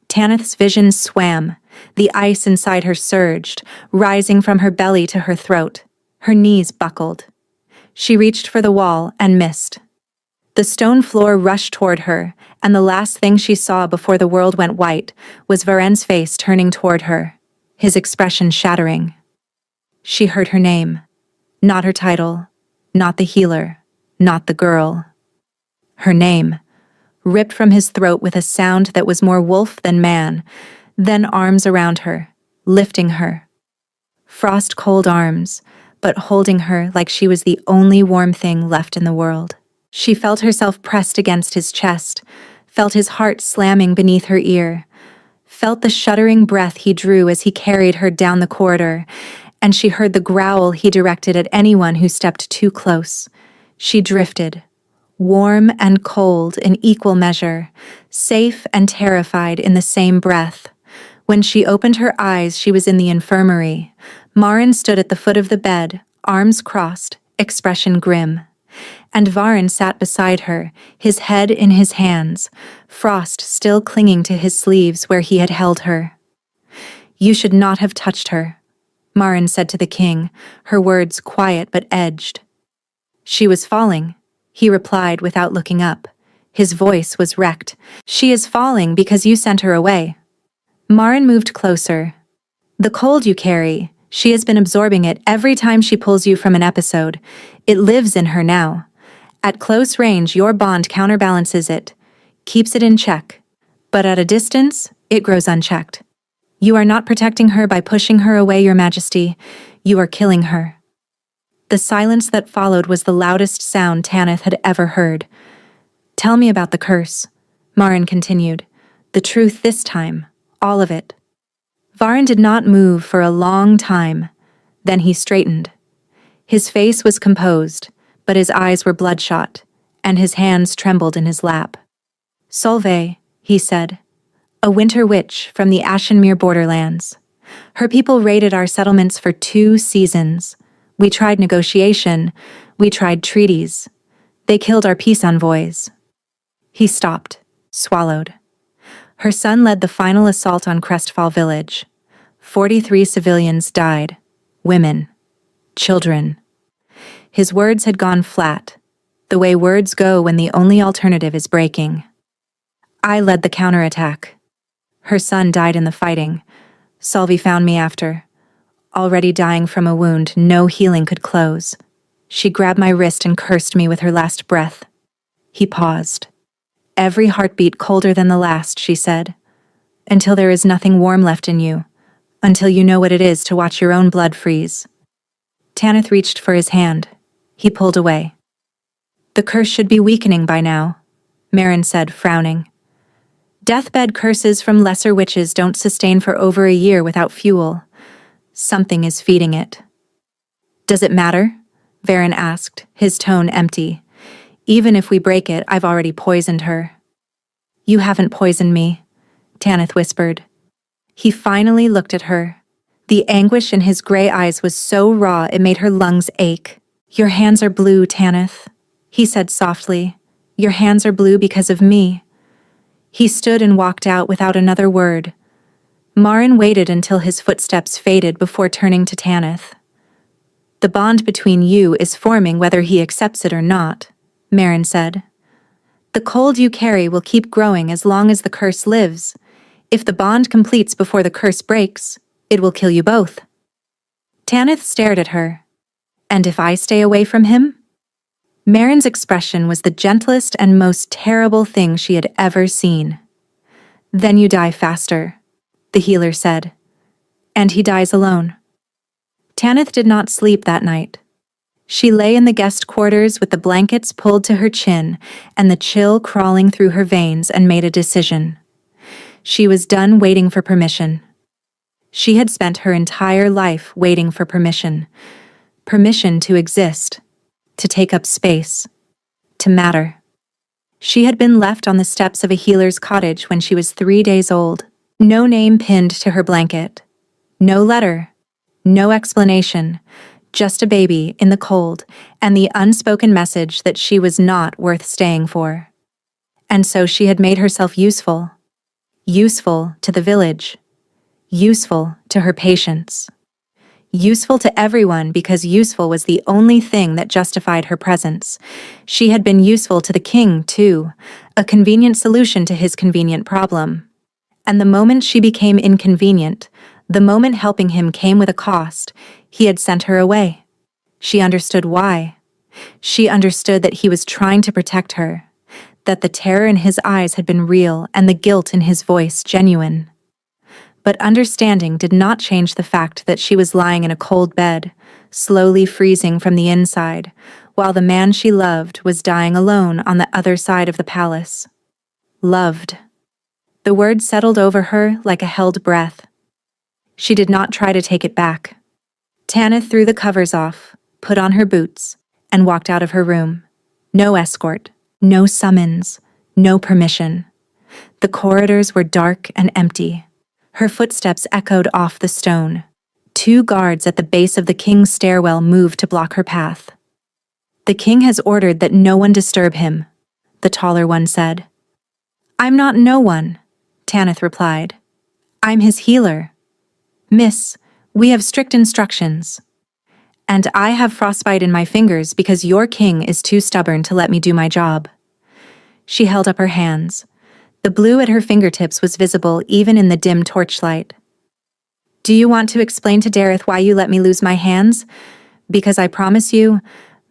S1: Tanith's vision swam, the ice inside her surged, rising from her belly to her throat. Her knees buckled. She reached for the wall and missed. The stone floor rushed toward her, and the last thing she saw before the world went white was Varen's face turning toward her, his expression shattering. She heard her name, not her title, not the healer, not the girl. Her name, ripped from his throat with a sound that was more wolf than man, then arms around her, lifting her. Frost-cold arms, but holding her like she was the only warm thing left in the world. She felt herself pressed against his chest, felt his heart slamming beneath her ear, felt the shuddering breath he drew as he carried her down the corridor, and she heard the growl he directed at anyone who stepped too close. She drifted, warm and cold in equal measure, safe and terrified in the same breath. When she opened her eyes, she was in the infirmary. Marin stood at the foot of the bed, arms crossed, expression grim. And Varen sat beside her, his head in his hands, frost still clinging to his sleeves where he had held her. "You should not have touched her," Marin said to the king, her words quiet but edged. "She was falling," he replied without looking up. His voice was wrecked. "She is falling because you sent her away." Marin moved closer. "The cold you carry, she has been absorbing it every time she pulls you from an episode. It lives in her now. At close range, your bond counterbalances it, keeps it in check. But at a distance, it grows unchecked. You are not protecting her by pushing her away, Your Majesty. You are killing her." The silence that followed was the loudest sound Tanith had ever heard. "Tell me about the curse," Marin continued. "The truth this time, all of it." Varen did not move for a long time. Then he straightened. His face was composed, but his eyes were bloodshot, and his hands trembled in his lap. "Solveig," he said, "a winter witch from the Ashenmere borderlands. Her people raided our settlements for 2 seasons. We tried negotiation, we tried treaties. They killed our peace envoys." He stopped, swallowed. Her son led the final assault on Crestfall village. 43 civilians died, women, children. His words had gone flat, the way words go when the only alternative is breaking. "I led the counterattack. Her son died in the fighting. Solveig found me after. Already dying from a wound no healing could close. She grabbed my wrist and cursed me with her last breath." He paused. "Every heartbeat colder than the last," she said. "Until there is nothing warm left in you. Until you know what it is to watch your own blood freeze." Tanith reached for his hand. He pulled away. "The curse should be weakening by now," Marin said, frowning. "Deathbed curses from lesser witches don't sustain for over a year without fuel. Something is feeding it." "Does it matter?" Varen asked, his tone empty. "Even if we break it, I've already poisoned her." "You haven't poisoned me," Tanith whispered. He finally looked at her. The anguish in his gray eyes was so raw it made her lungs ache. "Your hands are blue, Tanith," he said softly. "Your hands are blue because of me." He stood and walked out without another word. Marin waited until his footsteps faded before turning to Tanith. "The bond between you is forming whether he accepts it or not," Marin said. "The cold you carry will keep growing as long as the curse lives. If the bond completes before the curse breaks, it will kill you both." Tanith stared at her. "And if I stay away from him?" Marin's expression was the gentlest and most terrible thing she had ever seen. "Then you die faster," the healer said. "And he dies alone." Tanith did not sleep that night. She lay in the guest quarters with the blankets pulled to her chin and the chill crawling through her veins and made a decision. She was done waiting for permission. She had spent her entire life waiting for permission. Permission to exist, to take up space, to matter. She had been left on the steps of a healer's cottage when she was 3 days old. No name pinned to her blanket. No letter. No explanation. Just a baby in the cold and the unspoken message that she was not worth staying for. And so she had made herself useful. Useful to the village. Useful to her patients. Useful to everyone because useful was the only thing that justified her presence. She had been useful to the king, too, a convenient solution to his convenient problem. And the moment she became inconvenient, the moment helping him came with a cost, he had sent her away. She understood why. She understood that he was trying to protect her, that the terror in his eyes had been real and the guilt in his voice genuine. But understanding did not change the fact that she was lying in a cold bed, slowly freezing from the inside, while the man she loved was dying alone on the other side of the palace. Loved. The word settled over her like a held breath. She did not try to take it back. Tanith threw the covers off, put on her boots, and walked out of her room. No escort, no summons, no permission. The corridors were dark and empty. Her footsteps echoed off the stone. 2 guards at the base of the king's stairwell moved to block her path. "The king has ordered that no one disturb him," the taller one said. "I'm not no one," Tanith replied. "I'm his healer. Miss, we have strict instructions. And I have frostbite in my fingers because your king is too stubborn to let me do my job." She held up her hands. The blue at her fingertips was visible even in the dim torchlight. "Do you want to explain to Dareth why you let me lose my hands? Because I promise you,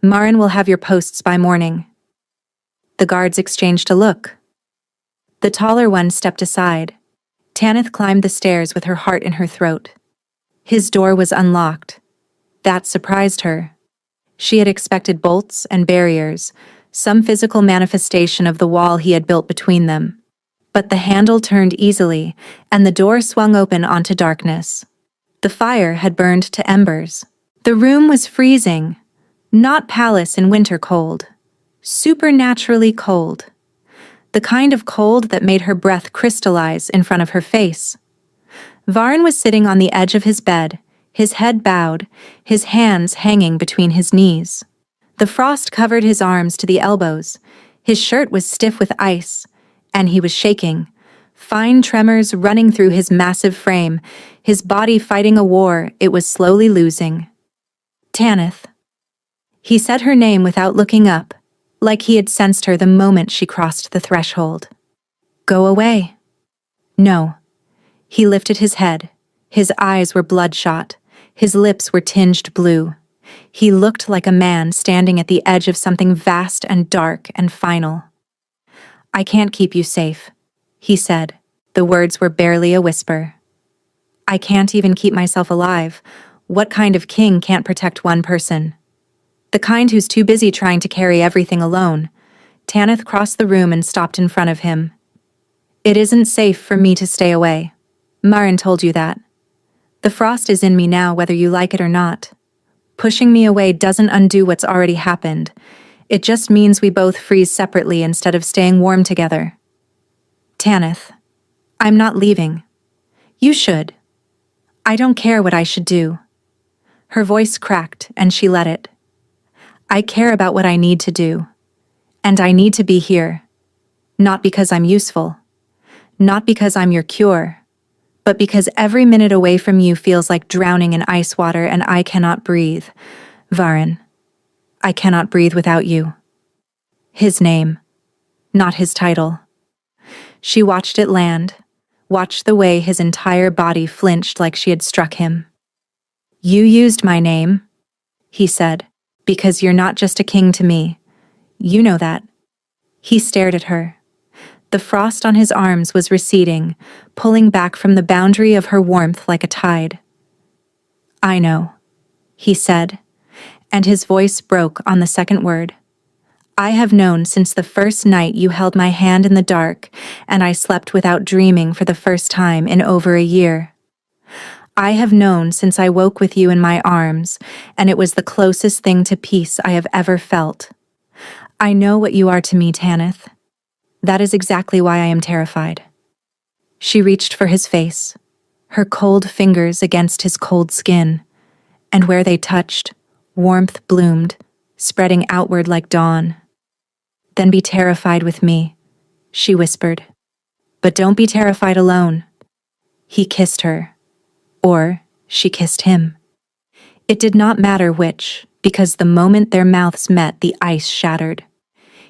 S1: Marin will have your posts by morning." The guards exchanged a look. The taller one stepped aside. Tanith climbed the stairs with her heart in her throat. His door was unlocked. That surprised her. She had expected bolts and barriers, some physical manifestation of the wall he had built between them. But the handle turned easily, and the door swung open onto darkness. The fire had burned to embers. The room was freezing, not palace in winter cold. Supernaturally cold. The kind of cold that made her breath crystallize in front of her face. Varn was sitting on the edge of his bed, his head bowed, his hands hanging between his knees. The frost covered his arms to the elbows. His shirt was stiff with ice, and he was shaking, fine tremors running through his massive frame, his body fighting a war it was slowly losing. "Tanith." He said her name without looking up, like he had sensed her the moment she crossed the threshold. "Go away." "No." He lifted his head. His eyes were bloodshot. His lips were tinged blue. He looked like a man standing at the edge of something vast and dark and final. "I can't keep you safe," he said. The words were barely a whisper. "I can't even keep myself alive. What kind of king can't protect one person? The kind who's too busy trying to carry everything alone." Tanith crossed the room and stopped in front of him. "It isn't safe for me to stay away. Marin told you that. The frost is in me now whether you like it or not. Pushing me away doesn't undo what's already happened. It just means we both freeze separately instead of staying warm together." "Tanith, I'm not leaving. You should. I don't care what I should do." Her voice cracked and she let it. "I care about what I need to do. And I need to be here. Not because I'm useful. Not because I'm your cure. But because every minute away from you feels like drowning in ice water and I cannot breathe. Varin. I cannot breathe without you." His name, not his title. She watched it land, watched the way his entire body flinched like she had struck him. "You used my name," he said, "because you're not just a king to me. You know that." He stared at her. The frost on his arms was receding, pulling back from the boundary of her warmth like a tide. "I know." he said, and his voice broke on the second word. I have known since the first night you held my hand in the dark, and I slept without dreaming for the first time in over a year. I have known since I woke with you in my arms, and it was the closest thing to peace I have ever felt. I know what you are to me, Tanith. That is exactly why I am terrified. She reached for his face, her cold fingers against his cold skin, and where they touched, warmth bloomed, spreading outward like dawn. Then be terrified with me, she whispered. But don't be terrified alone. He kissed her. Or she kissed him. It did not matter which, because the moment their mouths met, the ice shattered.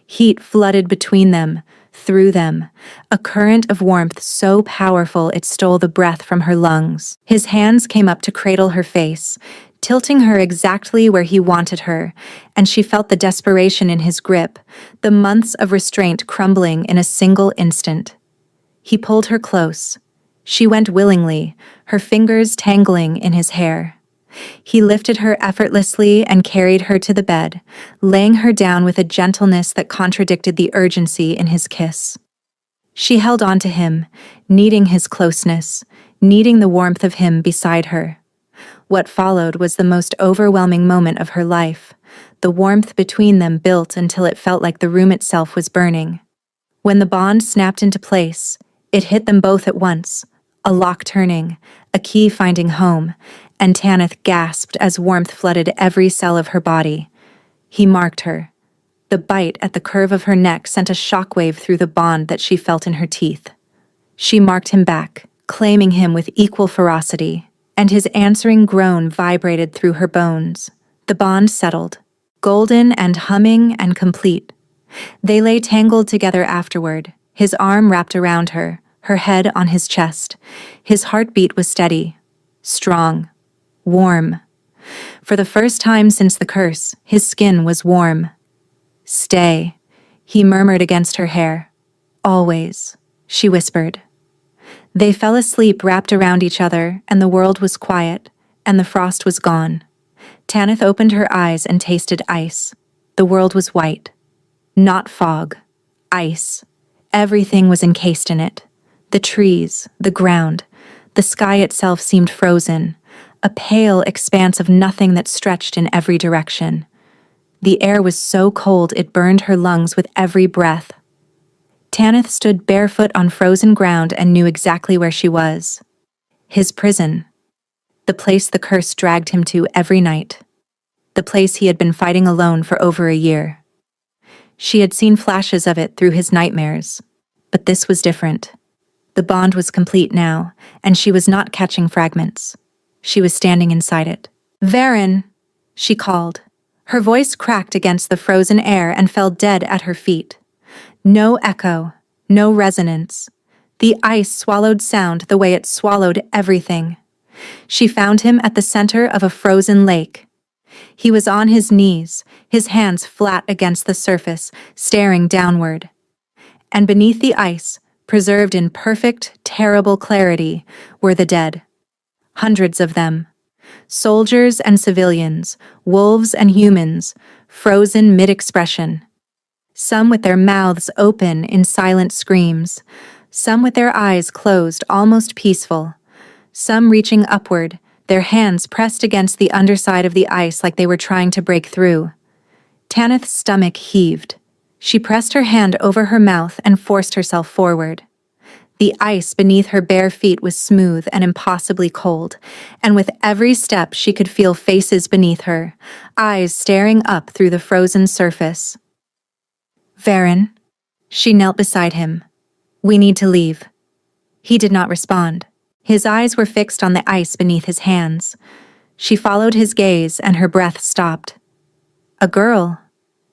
S1: Heat flooded between them, through them, a current of warmth so powerful it stole the breath from her lungs. His hands came up to cradle her face, tilting her exactly where he wanted her, and she felt the desperation in his grip, the months of restraint crumbling in a single instant. He pulled her close. She went willingly, her fingers tangling in his hair. He lifted her effortlessly and carried her to the bed, laying her down with a gentleness that contradicted the urgency in his kiss. She held on to him, needing his closeness, needing the warmth of him beside her. What followed was the most overwhelming moment of her life. The warmth between them built until it felt like the room itself was burning. When the bond snapped into place, it hit them both at once, a lock turning, a key finding home, and Tanith gasped as warmth flooded every cell of her body. He marked her. The bite at the curve of her neck sent a shockwave through the bond that she felt in her teeth. She marked him back, claiming him with equal ferocity, and his answering groan vibrated through her bones. The bond settled, golden and humming and complete. They lay tangled together afterward, his arm wrapped around her head on his chest. His heartbeat was steady, strong, warm. For the first time since the curse, his skin was warm. Stay, he murmured against her hair. Always, she whispered. They fell asleep wrapped around each other, and the world was quiet, and the frost was gone. Tanith opened her eyes and tasted ice. The world was white. Not fog. Ice. Everything was encased in it. The trees, the ground, the sky itself seemed frozen, a pale expanse of nothing that stretched in every direction. The air was so cold it burned her lungs with every breath. Tanith stood barefoot on frozen ground and knew exactly where she was. His prison. The place the curse dragged him to every night. The place he had been fighting alone for over a year. She had seen flashes of it through his nightmares, but this was different. The bond was complete now, and she was not catching fragments. She was standing inside it. "Varen," she called. Her voice cracked against the frozen air and fell dead at her feet. No echo, no resonance. The ice swallowed sound the way it swallowed everything. She found him at the center of a frozen lake. He was on his knees, his hands flat against the surface, staring downward. And beneath the ice, preserved in perfect, terrible clarity, were the dead. Hundreds of them. Soldiers and civilians, wolves and humans, frozen mid-expression. Some with their mouths open in silent screams, some with their eyes closed, almost peaceful, some reaching upward, their hands pressed against the underside of the ice like they were trying to break through. Tanith's stomach heaved. She pressed her hand over her mouth and forced herself forward. The ice beneath her bare feet was smooth and impossibly cold, and with every step she could feel faces beneath her, eyes staring up through the frozen surface. "Varen." She knelt beside him. "We need to leave." He did not respond. His eyes were fixed on the ice beneath his hands. She followed his gaze and her breath stopped. A girl,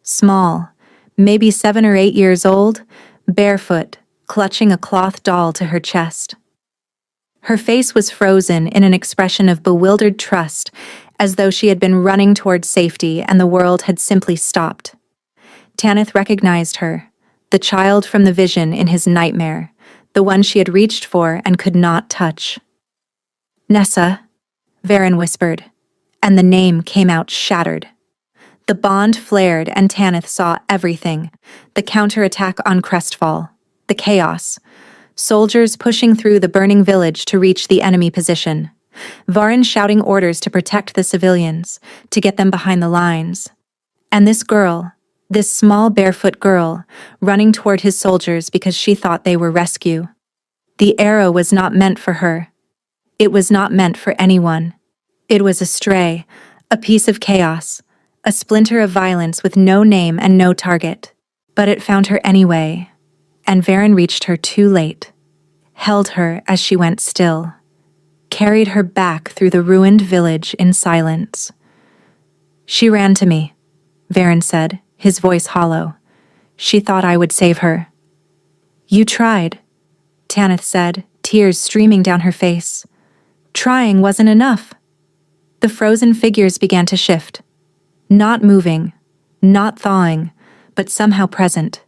S1: small, maybe 7 or 8 years old, barefoot, clutching a cloth doll to her chest. Her face was frozen in an expression of bewildered trust, as though she had been running toward safety and the world had simply stopped. Tanith recognized her, the child from the vision in his nightmare, the one she had reached for and could not touch. "Nessa," Varen whispered, and the name came out shattered. The bond flared and Tanith saw everything. The counterattack on Crestfall. The chaos. Soldiers pushing through the burning village to reach the enemy position. Varin shouting orders to protect the civilians, to get them behind the lines. And this girl, this small barefoot girl, running toward his soldiers because she thought they were rescue. The arrow was not meant for her. It was not meant for anyone. It was a stray, a piece of chaos, a splinter of violence with no name and no target. But it found her anyway, and Varin reached her too late, held her as she went still, carried her back through the ruined village in silence. She ran to me, Varin said, his voice hollow. She thought I would save her. You tried, Tanith said, tears streaming down her face. Trying wasn't enough. The frozen figures began to shift. Not moving, not thawing, but somehow present.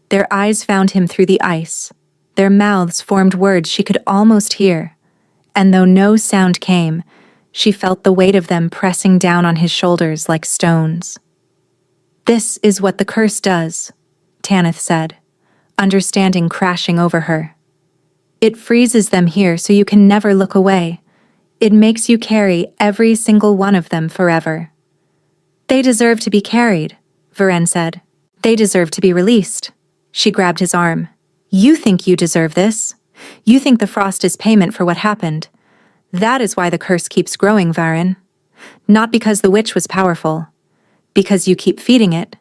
S1: Their eyes found him through the ice. Their mouths formed words she could almost hear. And though no sound came, she felt the weight of them pressing down on his shoulders like stones. This is what the curse does, Tanith said, understanding crashing over her. It freezes them here so you can never look away. It makes you carry every single one of them forever. They deserve to be carried, Varen said. They deserve to be released. She grabbed his arm. You think you deserve this. You think the frost is payment for what happened. That is why the curse keeps growing, Varen. Not because the witch was powerful. Because you keep feeding it.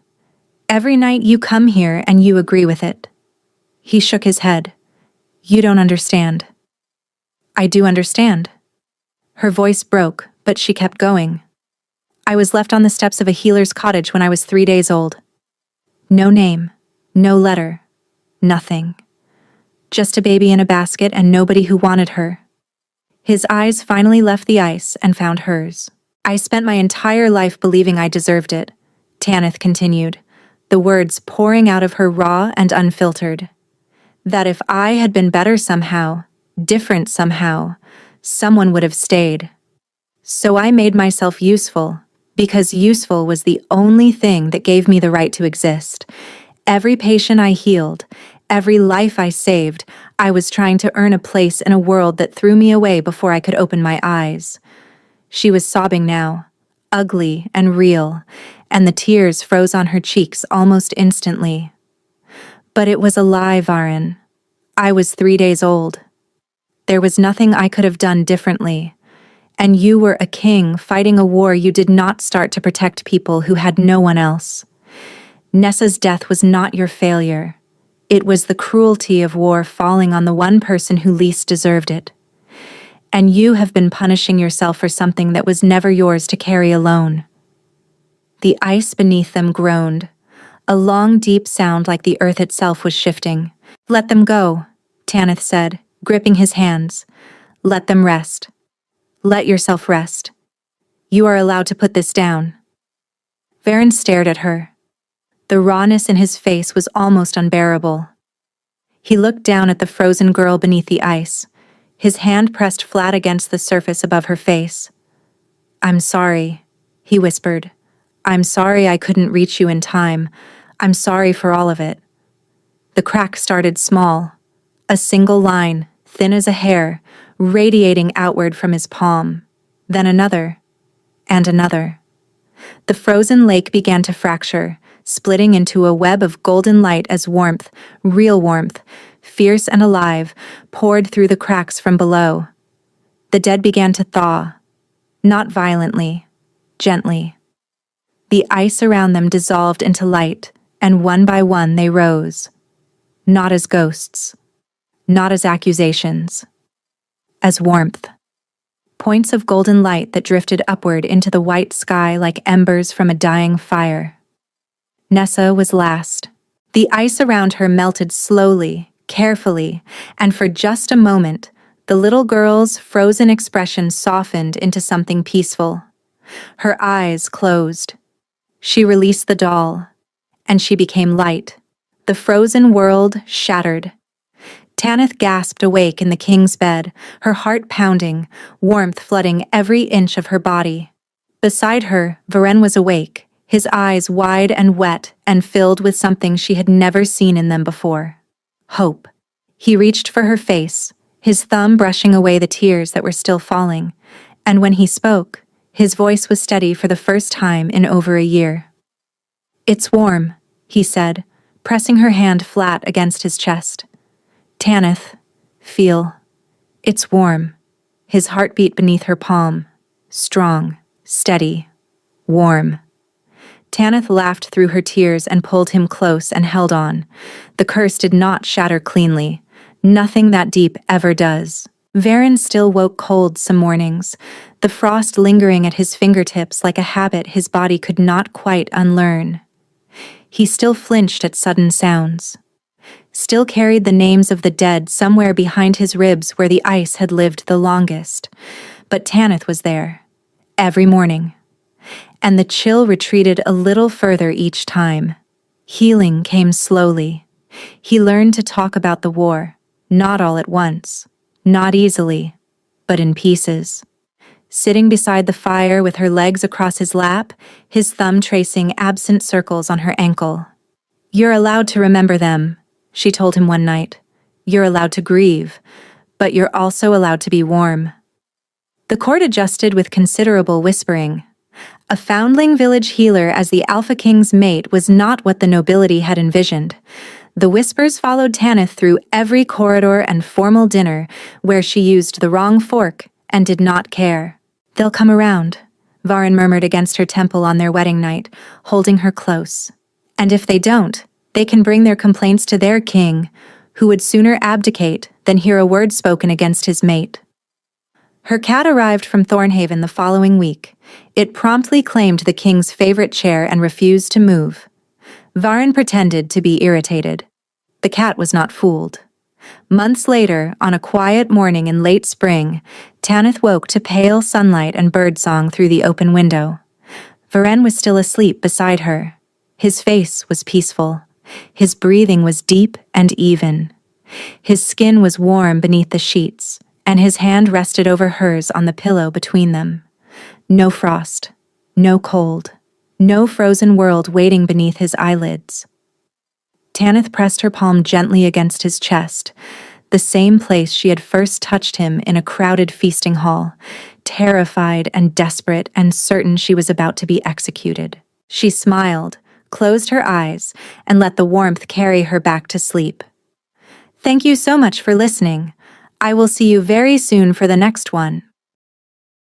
S1: Every night you come here and you agree with it. He shook his head. You don't understand. I do understand. Her voice broke, but she kept going. I was left on the steps of a healer's cottage when I was 3 days old. No name, no letter, nothing. Just a baby in a basket and nobody who wanted her. His eyes finally left the ice and found hers. I spent my entire life believing I deserved it, Tanith continued, the words pouring out of her raw and unfiltered. That if I had been better somehow, different somehow, someone would have stayed. So I made myself useful, because useful was the only thing that gave me the right to exist. Every patient I healed, every life I saved, I was trying to earn a place in a world that threw me away before I could open my eyes. She was sobbing now, ugly and real, and the tears froze on her cheeks almost instantly. But it was a lie, Varen. I was 3 days old. There was nothing I could have done differently. And you were a king fighting a war you did not start to protect people who had no one else. Nessa's death was not your failure. It was the cruelty of war falling on the one person who least deserved it. And you have been punishing yourself for something that was never yours to carry alone. The ice beneath them groaned, a long, deep sound like the earth itself was shifting. Let them go, Tanith said, gripping his hands. Let them rest. Let yourself rest. You are allowed to put this down. Varen stared at her. The rawness in his face was almost unbearable. He looked down at the frozen girl beneath the ice, his hand pressed flat against the surface above her face. I'm sorry, he whispered. I'm sorry I couldn't reach you in time. I'm sorry for all of it. The crack started small, a single line, thin as a hair, radiating outward from his palm. Then another, and another. The frozen lake began to fracture, splitting into a web of golden light as warmth, real warmth, fierce and alive, poured through the cracks from below. The dead began to thaw, not violently, gently. The ice around them dissolved into light, and one by one they rose. Not as ghosts, not as accusations, as warmth. Points of golden light that drifted upward into the white sky like embers from a dying fire. Nessa was last. The ice around her melted slowly, carefully, and for just a moment, the little girl's frozen expression softened into something peaceful. Her eyes closed. She released the doll, and she became light. The frozen world shattered. Tanith gasped awake in the king's bed, her heart pounding, warmth flooding every inch of her body. Beside her, Varen was awake, his eyes wide and wet and filled with something she had never seen in them before. Hope. He reached for her face, his thumb brushing away the tears that were still falling, and when he spoke, his voice was steady for the first time in over a year. "It's warm," he said, pressing her hand flat against his chest. "Tanith, feel. It's warm." His heart beat beneath her palm. Strong, steady, warm. Tanith laughed through her tears and pulled him close and held on. The curse did not shatter cleanly. Nothing that deep ever does. Varen still woke cold some mornings, the frost lingering at his fingertips like a habit his body could not quite unlearn. He still flinched at sudden sounds. Still carried the names of the dead somewhere behind his ribs where the ice had lived the longest. But Tanith was there, every morning. And the chill retreated a little further each time. Healing came slowly. He learned to talk about the war, not all at once, not easily, but in pieces. Sitting beside the fire with her legs across his lap, his thumb tracing absent circles on her ankle. "You're allowed to remember them," she told him one night. "You're allowed to grieve, but you're also allowed to be warm." The cord adjusted with considerable whispering. A foundling village healer as the Alpha King's mate was not what the nobility had envisioned. The whispers followed Tanith through every corridor and formal dinner where she used the wrong fork and did not care. "They'll come around," Varen murmured against her temple on their wedding night, holding her close. "And if they don't, they can bring their complaints to their king, who would sooner abdicate than hear a word spoken against his mate." Her cat arrived from Thornhaven the following week. It promptly claimed the king's favorite chair and refused to move. Varen pretended to be irritated. The cat was not fooled. Months later, on a quiet morning in late spring, Tanith woke to pale sunlight and birdsong through the open window. Varen was still asleep beside her. His face was peaceful. His breathing was deep and even. His skin was warm beneath the sheets, and his hand rested over hers on the pillow between them. No frost, no cold, no frozen world waiting beneath his eyelids. Tanith pressed her palm gently against his chest, the same place she had first touched him in a crowded feasting hall, terrified and desperate and certain she was about to be executed. She smiled, closed her eyes, and let the warmth carry her back to sleep. Thank you so much for listening. I will see you very soon for the next one.